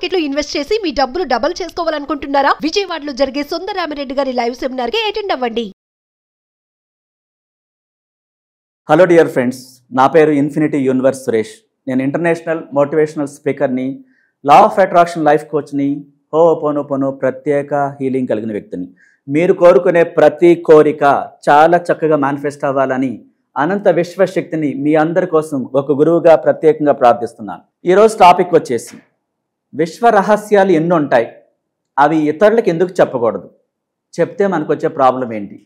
Market లో invest చేసి మీ డబ్బులు డబుల్ చేసుకోవాలనుకుంటున్నారా? విజయవాడలో జరిగే సుందరరామిరెడ్డి గారి లైవ్ సెమినార్ కి అటెండ్ అవ్వండి. హలో డియర్ ఫ్రెండ్స్, నా పేరు ఇన్ఫినిటీ యూనివర్స్ సురేష్. నేను ఇంటర్నేషనల్ మోటివేషనల్ స్పీకర్ని, లా ఆఫ్ అట్రాక్షన్ లైఫ్ కోచ్ని, హోపోనోపోనో ప్రత్యేక హీలింగ్ కలిగిన వ్యక్తిని. మీరు కోరుకునే ప్రతి కోరిక చాలా చక్కగా మేనిఫెస్ట్ అవ్వాలని అనంత విశ్వశక్తిని మీ అందరి కోసం ఒక గురువుగా ప్రత్యేకంగా ప్రార్థిస్తున్నాను. ఈరోజు టాపిక్ వచ్చేసి విశ్వ రహస్యాలు ఎన్ని ఉంటాయి, అవి ఇతరులకు ఎందుకు చెప్పకూడదు, చెప్తే మనకు వచ్చే ప్రాబ్లం ఏంటి,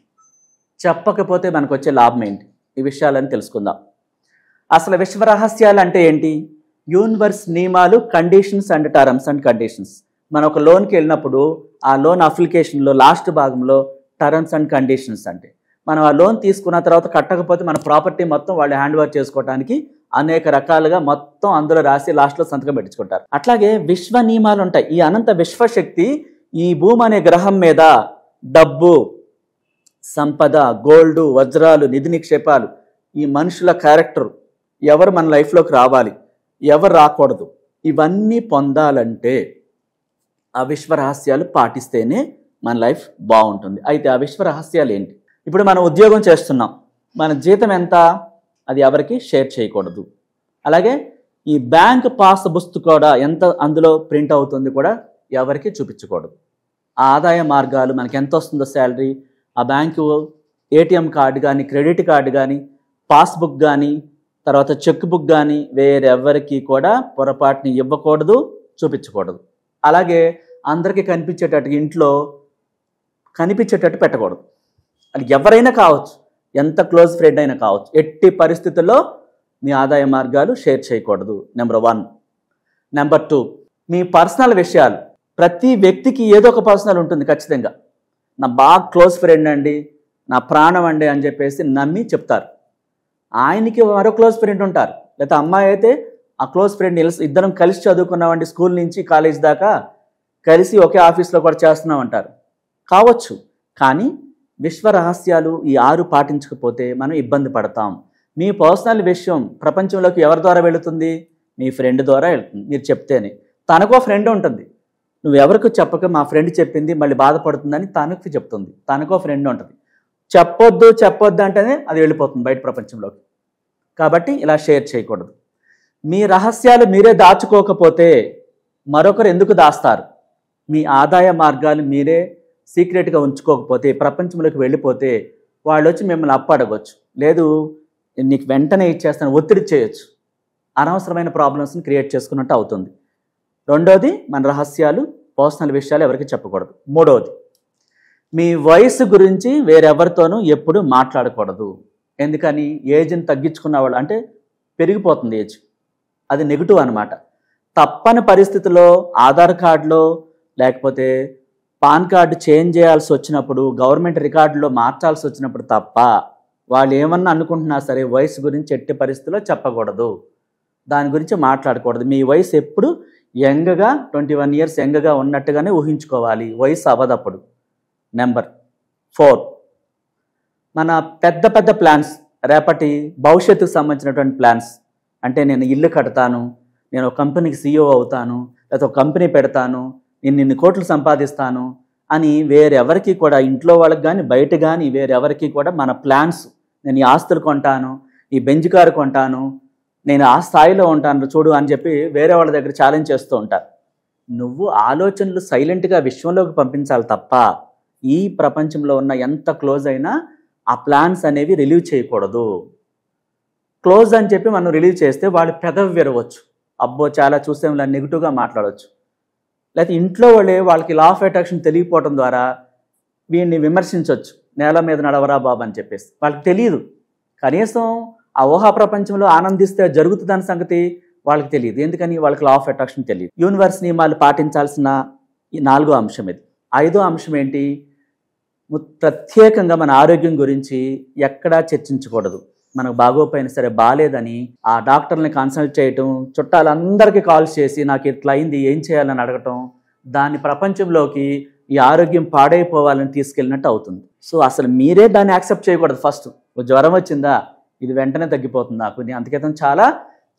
చెప్పకపోతే మనకు వచ్చే లాభం ఏంటి, ఈ విషయాలని తెలుసుకుందాం. అసలు విశ్వ రహస్యాలు అంటే ఏంటి? యూనివర్స్ నియమాలు, conditions and terms and conditions. మనం ఒక లోన్కి వెళ్ళినప్పుడు ఆ లోన్ అప్లికేషన్లో లాస్ట్ భాగంలో టర్మ్స్ అండ్ కండిషన్స్ అంటే మనం ఆ లోన్ తీసుకున్న తర్వాత కట్టకపోతే మన ప్రాపర్టీ మొత్తం వాళ్ళు హ్యాండ్ ఓవర్ చేసుకోవడానికి అనేక రకాలుగా మొత్తం అందులో రాసి లాస్ట్లో సంతకం పెట్టించుకుంటారు. అట్లాగే విశ్వ నియమాలు ఉంటాయి. ఈ అనంత విశ్వశక్తి ఈ భూమి అనే గ్రహం మీద డబ్బు, సంపద, గోల్డ్, వజ్రాలు, నిధి నిక్షేపాలు, ఈ మనుషుల క్యారెక్టర్, ఎవరు మన లైఫ్లోకి రావాలి, ఎవరు రాకూడదు, ఇవన్నీ పొందాలంటే ఆ విశ్వ రహస్యాలు పాటిస్తేనే మన లైఫ్ బాగుంటుంది. అయితే ఆ విశ్వ రహస్యాలు ఏంటి? ఇప్పుడు మనం ఉద్యోగం చేస్తున్నాం, మన జీతం ఎంత, అది ఎవరికి షేర్ చేయకూడదు. అలాగే ఈ బ్యాంక్ పాస్ పుస్తకం కూడా ఎంత అందులో ప్రింట్ అవుతుంది కూడా ఎవరికి చూపించకూడదు. ఆ ఆదాయ మార్గాలు, మనకి ఎంత వస్తుందో శాలరీ, ఆ బ్యాంకు ఏటీఎం కార్డు కానీ, క్రెడిట్ కార్డు కానీ, పాస్బుక్ కానీ, తర్వాత చెక్ బుక్ కానీ వేరెవరికి కూడా పొరపాటుని ఇవ్వకూడదు, చూపించకూడదు. అలాగే అందరికీ కనిపించేటట్టు ఇంట్లో కనిపించేటట్టు పెట్టకూడదు. అది ఎవరైనా కావచ్చు, ఎంత క్లోజ్ ఫ్రెండ్ అయినా కావచ్చు, ఎట్టి పరిస్థితుల్లో మీ ఆదాయ మార్గాలు షేర్ చేయకూడదు. నెంబర్ 1. నెంబర్ 2, మీ పర్సనల్ విషయాలు. ప్రతి వ్యక్తికి ఏదో ఒక పర్సనల్ ఉంటుంది ఖచ్చితంగా. నా బాగా క్లోజ్ ఫ్రెండ్ అండి, నా ప్రాణం అండి అని చెప్పేసి నమ్మి చెప్తారు. ఆయనకి మరో క్లోజ్ ఫ్రెండ్ ఉంటారు. లేకపోతే అమ్మాయి అయితే ఆ క్లోజ్ ఫ్రెండ్ ఇద్దరం కలిసి చదువుకున్నామండి, స్కూల్ నుంచి కాలేజ్ దాకా కలిసి ఒకే ఆఫీస్లో కూడా చేస్తున్నాం అంటారు. కావచ్చు, కానీ విశ్వ రహస్యాలు ఈ 6 పాటించకపోతే మనం ఇబ్బంది పడతాం. మీ పర్సనల్ విషయం ప్రపంచంలోకి ఎవరి ద్వారా వెళుతుంది? మీ ఫ్రెండ్ ద్వారా వెళుతుంది. మీరు చెప్తేనే. తనకో ఫ్రెండ్ ఉంటుంది, నువ్వు ఎవరికి చెప్పక మా ఫ్రెండ్ చెప్పింది మళ్ళీ బాధపడుతుందని తనకు చెప్తుంది. తనకో ఫ్రెండ్ ఉంటుంది. చెప్పొద్దు అంటేనే అది వెళ్ళిపోతుంది బయట ప్రపంచంలోకి. కాబట్టి ఇలా షేర్ చేయకూడదు. మీ రహస్యాలు మీరే దాచుకోకపోతే మరొకరు ఎందుకు దాస్తారు? మీ ఆదాయ మార్గాలు మీరే సీక్రెట్గా ఉంచుకోకపోతే, ప్రపంచంలోకి వెళ్ళిపోతే వాళ్ళు వచ్చి మిమ్మల్ని అప్పడగవచ్చు, లేదు నీకు వెంటనే ఇచ్చేస్తాను, ఒత్తిడి చేయొచ్చు. అనవసరమైన ప్రాబ్లమ్స్ని క్రియేట్ చేసుకున్నట్టు అవుతుంది. 2వది, మన రహస్యాలు, పర్సనల్ విషయాలు ఎవరికి చెప్పకూడదు. 3వది, మీ వయసు గురించి వేరెవరితోనూ ఎప్పుడు మాట్లాడకూడదు. ఎందుకని? ఏజ్ని తగ్గించుకున్న వాళ్ళు, అంటే పెరిగిపోతుంది ఏజ్, అది నెగిటివ్ అనమాట. తప్పని పరిస్థితుల్లో ఆధార్ కార్డులో లేకపోతే పాన్ కార్డు చేంజ్ చేయాల్సి వచ్చినప్పుడు, గవర్నమెంట్ రికార్డులో మార్చాల్సి వచ్చినప్పుడు తప్ప వాళ్ళు ఏమన్నా అనుకుంటున్నా సరే వయసు గురించి ఎట్టి పరిస్థితుల్లో చెప్పకూడదు, దాని గురించి మాట్లాడకూడదు. మీ వయసు ఎప్పుడు యంగ్గా 21 ఇయర్స్ యంగ్గా ఉన్నట్టుగానే ఊహించుకోవాలి, వయసు అవ్వదప్పుడు. నెంబర్ 4, మన పెద్ద పెద్ద ప్లాన్స్, రేపటి భవిష్యత్తుకు సంబంధించినటువంటి ప్లాన్స్, అంటే నేను ఇల్లు కడతాను, నేను ఒక కంపెనీకి CEO అవుతాను, లేకపోతే ఒక కంపెనీ పెడతాను, నేను ఇన్ని కోట్లు సంపాదిస్తాను అని వేరెవరికి కూడా, ఇంట్లో వాళ్ళకి కానీ బయట కానీ వేరెవరికి కూడా మన ప్లాన్స్, నేను ఈ ఆస్తులు కొంటాను, ఈ బెంజ్ కారు కొంటాను, నేను ఆ స్థాయిలో ఉంటాను చూడు అని చెప్పి వేరే వాళ్ళ దగ్గర ఛాలెంజ్ చేస్తూ ఉంటారు. నువ్వు ఆలోచనలు సైలెంట్గా విశ్వంలోకి పంపించాలి తప్ప ఈ ప్రపంచంలో ఉన్న ఎంత క్లోజ్ అయినా ఆ ప్లాన్స్ అనేవి రిలీవ్ చేయకూడదు. క్లోజ్ అని చెప్పి మనం రిలీవ్ చేస్తే వాళ్ళు పెదవి విరవచ్చు, అబ్బో చాలా చూస్తే నెగిటివ్గా మాట్లాడవచ్చు. లేకపోతే ఇంట్లో వాళ్ళకి లా ఆఫ్ అట్రాక్షన్ తెలియకపోవడం ద్వారా వీడిని విమర్శించవచ్చు, నేల మీద నడవరా బాబు అని చెప్పేసి. వాళ్ళకి తెలియదు, కనీసం ఆ ఊహా ప్రపంచంలో ఆనందిస్తే జరుగుతుందని సంగతి వాళ్ళకి తెలియదు. ఎందుకని? వాళ్ళకి లా ఆఫ్ అట్రాక్షన్ తెలియదు. యూనివర్స్ నియమాలు పాటించాల్సిన ఈ 4వ అంశం ఇది. 5వ అంశం ఏంటి? ప్రత్యేకంగా మన ఆరోగ్యం గురించి ఎక్కడా చర్చించకూడదు. మనకు బాగోపోయినా సరే, బాగాలేదని ఆ డాక్టర్ని కన్సల్ట్ చేయటం, చుట్టాలందరికీ కాల్స్ చేసి నాకు ఇట్లా అయింది ఏం చేయాలని అడగటం, దాన్ని ప్రపంచంలోకి ఈ ఆరోగ్యం పాడైపోవాలని తీసుకెళ్ళినట్టు అవుతుంది. సో అసలు మీరే దాన్ని యాక్సెప్ట్ చేయకూడదు. ఫస్ట్ జ్వరం వచ్చిందా, ఇది వెంటనే తగ్గిపోతుంది నాకు, అందుకే చాలా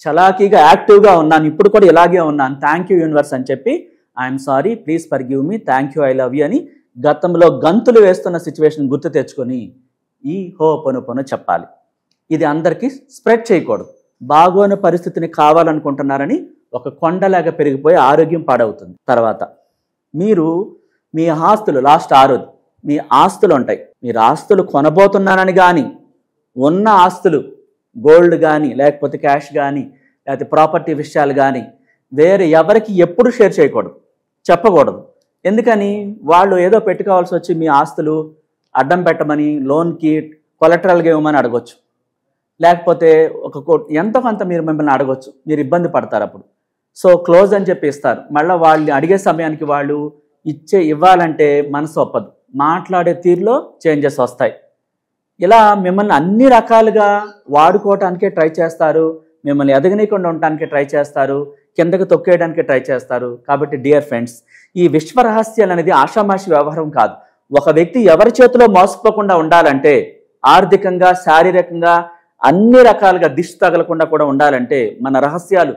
చలాకీగా యాక్టివ్గా ఉన్నాను, ఇప్పుడు కూడా ఇలాగే ఉన్నాను, థ్యాంక్ యూ యూనివర్స్ అని చెప్పి I'm sorry, please forgive me, thank you, I love you అని గతంలో గంతులు వేస్తున్న సిచ్యువేషన్ గుర్తు తెచ్చుకొని ఈ హోపోనోపోనో చెప్పాలి. ఇది అందరికీ స్ప్రెడ్ చేయకూడదు. బాగోని పరిస్థితిని కావాలనుకుంటున్నారని ఒక కొండలాగా పెరిగిపోయి ఆరోగ్యం పాడవుతుంది. తర్వాత మీరు మీ ఆస్తులు, లాస్ట్ 6ది, మీ ఆస్తులు ఉంటాయి. మీరు ఆస్తులు కొనబోతున్నానని కానీ, ఉన్న ఆస్తులు గోల్డ్ కానీ, లేకపోతే క్యాష్ కానీ, లేకపోతే ప్రాపర్టీ విషయాలు కానీ వేరే ఎవరికి ఎప్పుడు షేర్ చేయకూడదు, చెప్పకూడదు. ఎందుకని? వాళ్ళు ఏదో పెట్టుకోవాల్సి వచ్చి మీ ఆస్తులు అడ్డం పెట్టమని, లోన్కి కొలెటరల్గా ఇవ్వమని అడగొచ్చు, లేకపోతే ఎంతో కొంత మీరు మిమ్మల్ని అడగొచ్చు, మీరు ఇబ్బంది పడతారు. అప్పుడు సో క్లోజ్ అని చెప్పి ఇస్తారు. మళ్ళీ వాళ్ళు అడిగే సమయానికి వాళ్ళు ఇవ్వాలంటే మనసు ఒప్పదు, మాట్లాడే తీరులో చేంజెస్ వస్తాయి. ఇలా మిమ్మల్ని అన్ని రకాలుగా వాడుకోవటానికే ట్రై చేస్తారు, మిమ్మల్ని ఎదగనీయకుండా ఉండటానికే ట్రై చేస్తారు, కిందకి తొక్కేయడానికే ట్రై చేస్తారు. కాబట్టి డియర్ ఫ్రెండ్స్, ఈ విశ్వరహస్యాలు అనేది ఆషామాషి వ్యవహారం కాదు. ఒక వ్యక్తి ఎవరి చేతిలో మోసపోకుండా ఉండాలంటే, ఆర్థికంగా, శారీరకంగా అన్ని రకాలుగా దిష్టి తగలకుండా కూడా ఉండాలంటే, మన రహస్యాలు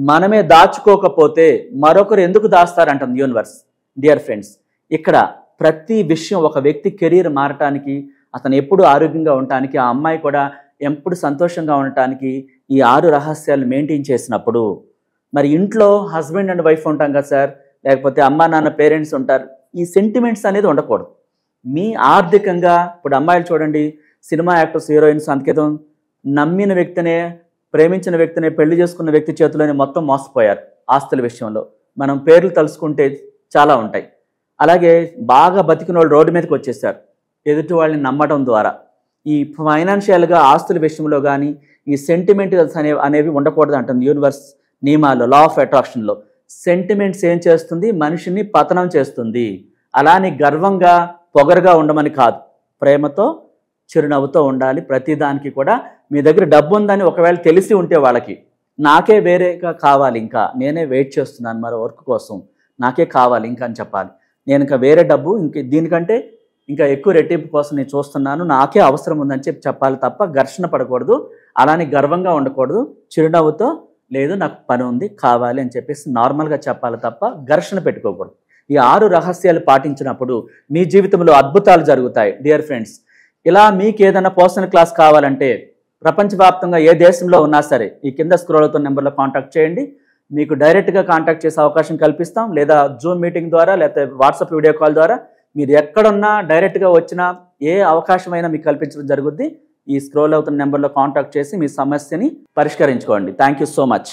మనమే దాచుకోకపోతే మరొకరు ఎందుకు దాస్తారంటుంది యూనివర్స్. డియర్ ఫ్రెండ్స్, ఇక్కడ ప్రతి విషయం ఒక వ్యక్తి కెరీర్ మారటానికి, అతను ఎప్పుడు ఆరోగ్యంగా ఉండటానికి, ఆ అమ్మాయి కూడా ఎప్పుడు సంతోషంగా ఉండటానికి ఈ 6 రహస్యాలు మెయింటైన్ చేసినప్పుడు, మరి ఇంట్లో హస్బెండ్ అండ్ వైఫ్ ఉంటాం కదా సార్, లేకపోతే అమ్మా నాన్న పేరెంట్స్ ఉంటారు, ఈ సెంటిమెంట్స్ అనేది ఉండకూడదు. మీ ఆర్థికంగా, ఇప్పుడు అమ్మాయిలు చూడండి, సినిమా యాక్టర్స్, హీరోయిన్స్ అంతకేతం నమ్మిన వ్యక్తినే, ప్రేమించిన వ్యక్తినే పెళ్లి చేసుకున్న వ్యక్తి చేతిలోనే మొత్తం మోసపోయారు ఆస్తుల విషయంలో. మనం పేర్లు తలుసుకుంటే చాలా ఉంటాయి. అలాగే బాగా బతికిన వాళ్ళు రోడ్డు మీదకి వచ్చేసారు ఎదుటి వాళ్ళని నమ్మడం ద్వారా. ఈ ఫైనాన్షియల్గా ఆస్తుల విషయంలో కానీ ఈ సెంటిమెంట్స్ అనేవి ఉండకూడదు అంటుంది యూనివర్స్ నియమాల్లో, లా ఆఫ్ అట్రాక్షన్లో. సెంటిమెంట్స్ ఏం చేస్తుంది? మనిషిని పతనం చేస్తుంది. అలానే గర్వంగా, పొగరుగా ఉండమని కాదు, ప్రేమతో, చిరునవ్వుతో ఉండాలి. ప్రతిదానికి కూడా మీ దగ్గర డబ్బు ఉందని ఒకవేళ తెలిసి ఉంటే వాళ్ళకి, నాకే వేరేగా కావాలి, ఇంకా నేనే వెయిట్ చేస్తున్నాను మరో వర్క్ కోసం, నాకే కావాలి ఇంకా అని చెప్పాలి. నేను ఇంకా వేరే డబ్బు దీనికంటే ఇంకా ఎక్కువ రెట్టింపు కోసం నేను చూస్తున్నాను, నాకే అవసరం ఉందని చెప్పాలి తప్ప ఘర్షణ పడకూడదు. అలానే గర్వంగా ఉండకూడదు. చిరునవ్వుతో, లేదు నాకు పని ఉంది, కావాలి అని చెప్పేసి నార్మల్గా చెప్పాలి తప్ప ఘర్షణ పెట్టుకోకూడదు. ఈ 6 రహస్యాలు పాటించినప్పుడు మీ జీవితంలో అద్భుతాలు జరుగుతాయి. డియర్ ఫ్రెండ్స్, ఇలా మీకు ఏదైనా పర్సనల్ క్లాస్ కావాలంటే ప్రపంచవ్యాప్తంగా ఏ దేశంలో ఉన్నా సరే ఈ కింద స్క్రోల్ అవుతున్న నెంబర్లో కాంటాక్ట్ చేయండి. మీకు డైరెక్ట్గా కాంటాక్ట్ చేసే అవకాశం కల్పిస్తాం, లేదా జూమ్ మీటింగ్ ద్వారా, లేకపోతే వాట్సాప్ వీడియో కాల్ ద్వారా మీరు ఎక్కడున్నా డైరెక్ట్గా వచ్చినా ఏ అవకాశమైనా మీకు కల్పించడం జరుగుద్ది. ఈ స్క్రోల్ అవుతున్న నెంబర్లో కాంటాక్ట్ చేసి మీ సమస్యని పరిష్కరించుకోండి. Thank you so much.